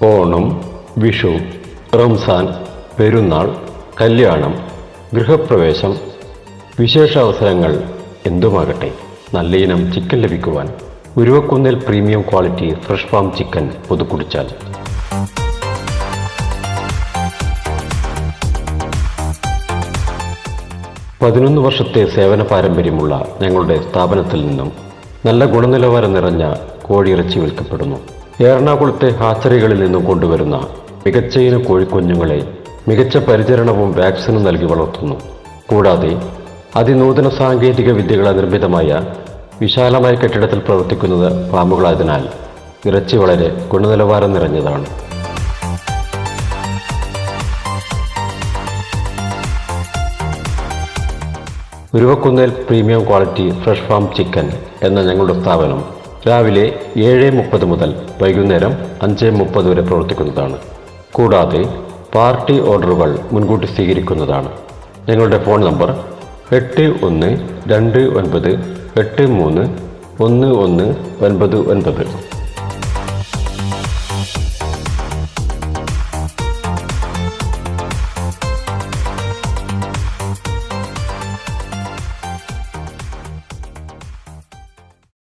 ഓണം, വിഷു, റംസാൻ, പെരുന്നാൾ, കല്യാണം, ഗൃഹപ്രവേശം, വിശേഷാവസരങ്ങൾ എന്തുമാകട്ടെ, നല്ല ഇനം ചിക്കൻ ലഭിക്കുവാൻ Uruvakkunnel premium quality fresh farm chicken പുതുക്കുടിച്ചാൽ. പതിനൊന്ന് വർഷത്തെ സേവന പാരമ്പര്യമുള്ള ഞങ്ങളുടെ സ്ഥാപനത്തിൽ നിന്നും നല്ല ഗുണനിലവാരം നിറഞ്ഞ കോഴിയിറച്ചി വിൽക്കപ്പെടുന്നു. എറണാകുളത്തെ ഹാച്ചറികളിൽ നിന്നും കൊണ്ടുവരുന്ന മികച്ച ഇനം കോഴിക്കുഞ്ഞുങ്ങളെ മികച്ച പരിചരണവും വാക്സിനും നൽകി വളർത്തുന്നു. കൂടാതെ അതിനൂതന സാങ്കേതിക വിദ്യകളാൽ നിർമ്മിതമായ വിശാലമായ കെട്ടിടത്തിൽ പ്രവർത്തിക്കുന്നത് ഫാമുകളായതിനാൽ ഇറച്ചി വളരെ ഗുണനിലവാരം നിറഞ്ഞതാണ്. Uruvakkunnel premium quality fresh farm chicken എന്ന ഞങ്ങളുടെ സ്ഥാപനം രാവിലെ 7:30 മുതൽ വൈകുന്നേരം 5:30 വരെ പ്രവർത്തിക്കുന്നതാണ്. കൂടാതെ പാർട്ടി ഓർഡറുകൾ മുൻകൂട്ടി സ്വീകരിക്കുന്നതാണ്. ഞങ്ങളുടെ ഫോൺ നമ്പർ 8129831199.